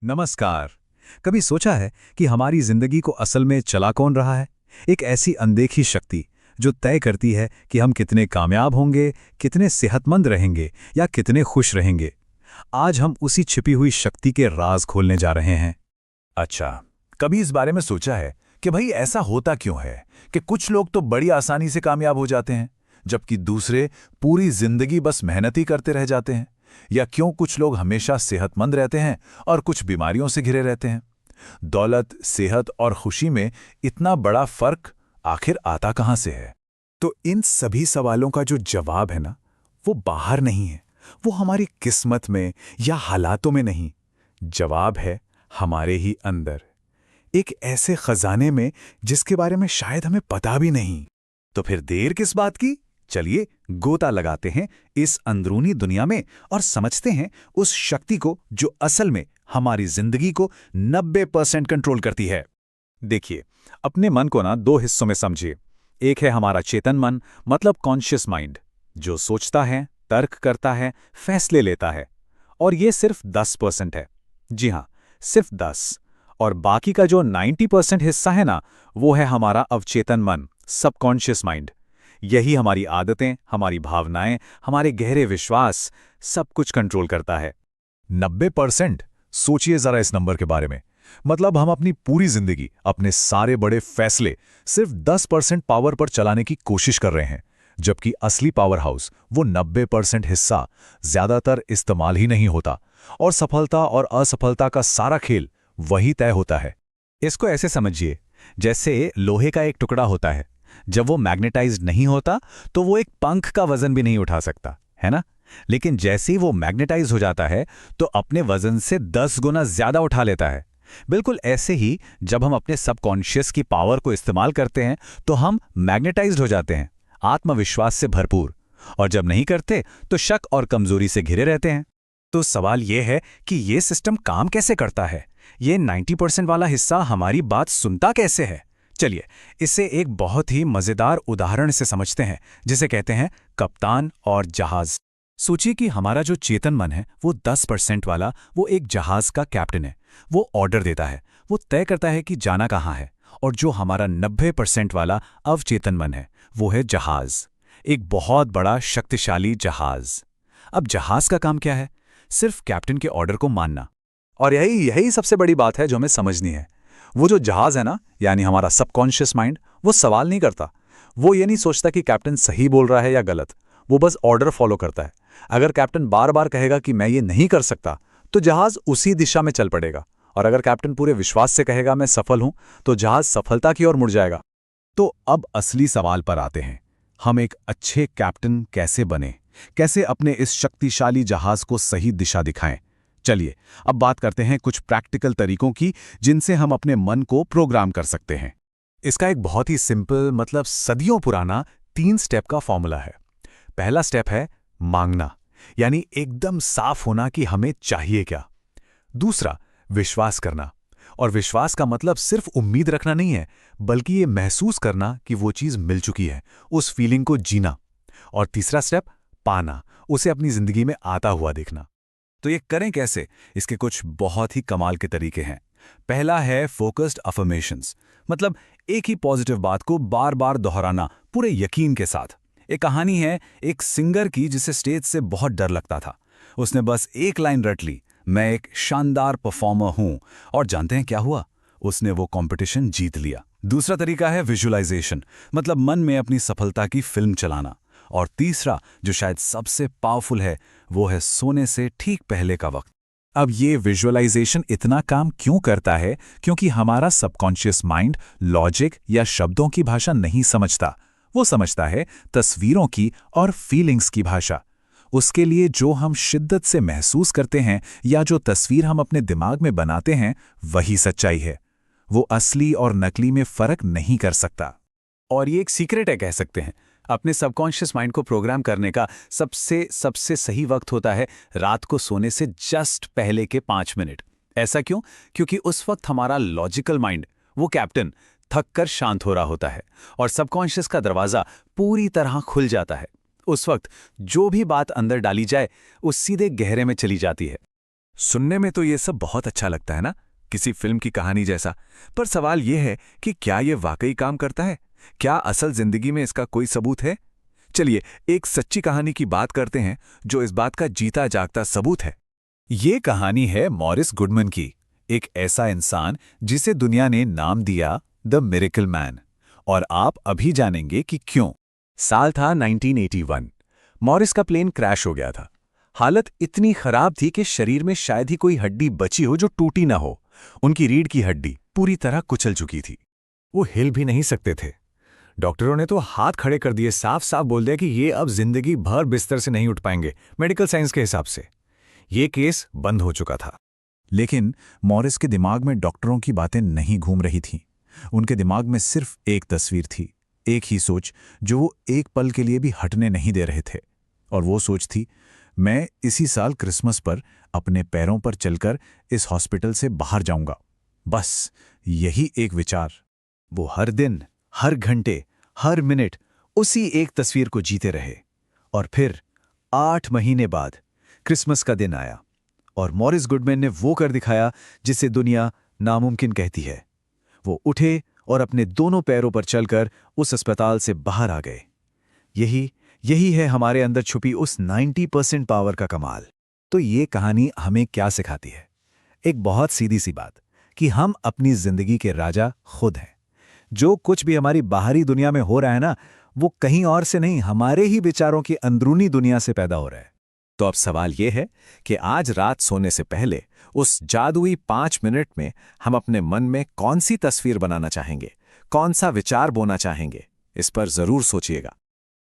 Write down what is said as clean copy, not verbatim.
नमस्कार। कभी सोचा है कि हमारी जिंदगी को असल में चला कौन रहा है? एक ऐसी अनदेखी शक्ति जो तय करती है कि हम कितने कामयाब होंगे, कितने सेहतमंद रहेंगे या कितने खुश रहेंगे। आज हम उसी छिपी हुई शक्ति के राज खोलने जा रहे हैं। अच्छा, कभी इस बारे में सोचा है कि भाई ऐसा होता क्यों है कि कुछ लोग तो बड़ी आसानी से कामयाब हो जाते हैं, जबकि दूसरे पूरी जिंदगी बस मेहनत ही करते रह जाते हैं? या क्यों कुछ लोग हमेशा सेहतमंद रहते हैं और कुछ बीमारियों से घिरे रहते हैं? दौलत, सेहत और खुशी में इतना बड़ा फर्क आखिर आता कहां से है? तो इन सभी सवालों का जो जवाब है ना, वो बाहर नहीं है, वो हमारी किस्मत में या हालातों में नहीं। जवाब है हमारे ही अंदर, एक ऐसे खजाने में जिसके बारे में शायद हमें पता भी नहीं। तो फिर देर किस बात की? चलिए गोता लगाते हैं इस अंदरूनी दुनिया में और समझते हैं उस शक्ति को जो असल में हमारी जिंदगी को 90% कंट्रोल करती है। देखिए, अपने मन को ना दो हिस्सों में समझिए। एक है हमारा चेतन मन, मतलब कॉन्शियस माइंड, जो सोचता है, तर्क करता है, फैसले लेता है। और ये सिर्फ 10% है। जी हाँ, सिर्फ 10। और बाकी का जो 90% हिस्सा है ना, वो है हमारा अवचेतन मन, सबकॉन्शियस माइंड। यही हमारी आदतें, हमारी भावनाएं, हमारे गहरे विश्वास, सब कुछ कंट्रोल करता है। 90%? सोचिए जरा इस नंबर के बारे में। मतलब हम अपनी पूरी जिंदगी, अपने सारे बड़े फैसले सिर्फ 10% पावर पर चलाने की कोशिश कर रहे हैं, जबकि असली पावर हाउस, वो 90% हिस्सा, ज्यादातर इस्तेमाल ही नहीं होता। और सफलता और असफलता का सारा खेल वही तय होता है। इसको ऐसे समझिए, जैसे लोहे का एक टुकड़ा होता है। जब वो मैग्नेटाइज्ड नहीं होता तो वो एक पंख का वजन भी नहीं उठा सकता, है ना? लेकिन जैसे ही वो मैग्नेटाइज हो जाता है तो अपने वजन से 10 गुना ज्यादा उठा लेता है। बिल्कुल ऐसे ही जब हम अपने सबकॉन्शियस की पावर को इस्तेमाल करते हैं तो हम मैग्नेटाइज्ड हो जाते हैं, आत्मविश्वास से भरपूर। और जब नहीं करते तो शक और कमजोरी से घिरे रहते हैं। तो सवाल यह है कि ये सिस्टम काम कैसे करता है? ये 90% वाला हिस्सा हमारी बात सुनता कैसे है? चलिए इसे एक बहुत ही मजेदार उदाहरण से समझते हैं, जिसे कहते हैं कप्तान और जहाज। सोचिए कि हमारा जो चेतन मन है, वो 10% वाला, वो एक जहाज का कैप्टन है। वो ऑर्डर देता है, वो तय करता है कि जाना कहाँ है। और जो हमारा 90% वाला अवचेतन मन है, वो है जहाज, एक बहुत बड़ा शक्तिशाली जहाज। अब जहाज का काम क्या है? सिर्फ कैप्टन के ऑर्डर को मानना। और यही सबसे बड़ी बात है जो हमें समझनी है। वो जो जहाज है ना, यानी हमारा सबकॉन्शियस माइंड, वो सवाल नहीं करता। वो ये नहीं सोचता कि कैप्टन सही बोल रहा है या गलत। वो बस ऑर्डर फॉलो करता है। अगर कैप्टन बार बार कहेगा कि मैं ये नहीं कर सकता, तो जहाज उसी दिशा में चल पड़ेगा। और अगर कैप्टन पूरे विश्वास से कहेगा मैं सफल हूं, तो जहाज सफलता की ओर मुड़ जाएगा। तो अब असली सवाल पर आते हैं। हम एक अच्छे कैप्टन कैसे बने? कैसे अपने इस शक्तिशाली जहाज को सही दिशा दिखाएं? चलिए अब बात करते हैं कुछ प्रैक्टिकल तरीकों की, जिनसे हम अपने मन को प्रोग्राम कर सकते हैं। इसका एक बहुत ही सिंपल, मतलब सदियों पुराना 3 स्टेप का फॉर्मूला है। पहला स्टेप है मांगना, यानी एकदम साफ होना कि हमें चाहिए क्या। दूसरा, विश्वास करना। और विश्वास का मतलब सिर्फ उम्मीद रखना नहीं है, बल्कि ये महसूस करना कि वो चीज मिल चुकी है, उस फीलिंग को जीना। और तीसरा स्टेप, पाना, उसे अपनी जिंदगी में आता हुआ देखना। तो ये करें कैसे? इसके कुछ बहुत ही कमाल के तरीके हैं। पहला है फोकस्ड अफर्मेशंस, मतलब एक ही पॉजिटिव बात को बार बार दोहराना पूरे यकीन के साथ। एक कहानी है एक सिंगर की जिसे स्टेज से बहुत डर लगता था। उसने बस एक लाइन रट ली, मैं एक शानदार परफॉर्मर हूं। और जानते हैं क्या हुआ? उसने वो कंपटीशन जीत लिया। दूसरा तरीका है विजुअलाइजेशन, मतलब मन में अपनी सफलता की फिल्म चलाना। और तीसरा, जो शायद सबसे पावरफुल है, वो है सोने से ठीक पहले का वक्त। अब ये विजुअलाइजेशन इतना काम क्यों करता है? क्योंकि हमारा सबकॉन्शियस माइंड लॉजिक या शब्दों की भाषा नहीं समझता। वो समझता है तस्वीरों की और फीलिंग्स की भाषा। उसके लिए जो हम शिद्दत से महसूस करते हैं या जो तस्वीर हम अपने दिमाग में बनाते हैं, वही सच्चाई है। वो असली और नकली में फर्क नहीं कर सकता। और ये एक सीक्रेट है, कह सकते हैं। अपने सबकॉन्शियस माइंड को प्रोग्राम करने का सबसे सही वक्त होता है रात को सोने से जस्ट पहले के 5 मिनट। ऐसा क्यों? क्योंकि उस वक्त हमारा लॉजिकल माइंड, वो कैप्टन, थक कर शांत हो रहा होता है और सबकॉन्शियस का दरवाजा पूरी तरह खुल जाता है। उस वक्त जो भी बात अंदर डाली जाए, उस सीधे गहरे में चली जाती है। सुनने में तो ये सब बहुत अच्छा लगता है ना, किसी फिल्म की कहानी जैसा। पर सवाल ये है कि क्या ये वाकई काम करता है? क्या असल जिंदगी में इसका कोई सबूत है? चलिए एक सच्ची कहानी की बात करते हैं जो इस बात का जीता जागता सबूत है। ये कहानी है मॉरिस गुडमैन की, एक ऐसा इंसान जिसे दुनिया ने नाम दिया द मिरेकल मैन। और आप अभी जानेंगे कि क्यों। साल था 1981। मॉरिस का प्लेन क्रैश हो गया था। हालत इतनी खराब थी कि शरीर में शायद ही कोई हड्डी बची हो जो टूटी ना हो। उनकी रीढ़ की हड्डी पूरी तरह कुचल चुकी थी। वो हिल भी नहीं सकते थे। डॉक्टरों ने तो हाथ खड़े कर दिए, साफ साफ बोल दिया कि ये अब जिंदगी भर बिस्तर से नहीं उठ पाएंगे मेडिकल साइंस के हिसाब से। ये केस बंद हो चुका था। लेकिन मॉरिस के दिमाग में डॉक्टरों की बातें नहीं घूम रही थीं। उनके दिमाग में सिर्फ एक तस्वीर थी, एक ही सोच जो वो एक पल के लिए भी हटने नहीं दे रहे थे। और वो सोच थी, मैं इसी साल क्रिसमस पर अपने पैरों पर चलकर इस हॉस्पिटल से बाहर जाऊंगा। बस यही एक विचार। वो हर दिन, हर घंटे, हर मिनट उसी एक तस्वीर को जीते रहे। और फिर 8 महीने बाद क्रिसमस का दिन आया और मॉरिस गुडमैन ने वो कर दिखाया जिसे दुनिया नामुमकिन कहती है। वो उठे और अपने दोनों पैरों पर चलकर उस अस्पताल से बाहर आ गए। यही है हमारे अंदर छुपी उस 90% पावर का कमाल। तो ये कहानी हमें क्या सिखाती है? एक बहुत सीधी सी बात कि हम अपनी जिंदगी के राजा खुद हैं। जो कुछ भी हमारी बाहरी दुनिया में हो रहा है ना, वो कहीं और से नहीं, हमारे ही विचारों की अंदरूनी दुनिया से पैदा हो रहा है। तो अब सवाल यह है कि आज रात सोने से पहले उस जादुई 5 मिनट में हम अपने मन में कौन सी तस्वीर बनाना चाहेंगे, कौन सा विचार बोना चाहेंगे? इस पर जरूर सोचिएगा।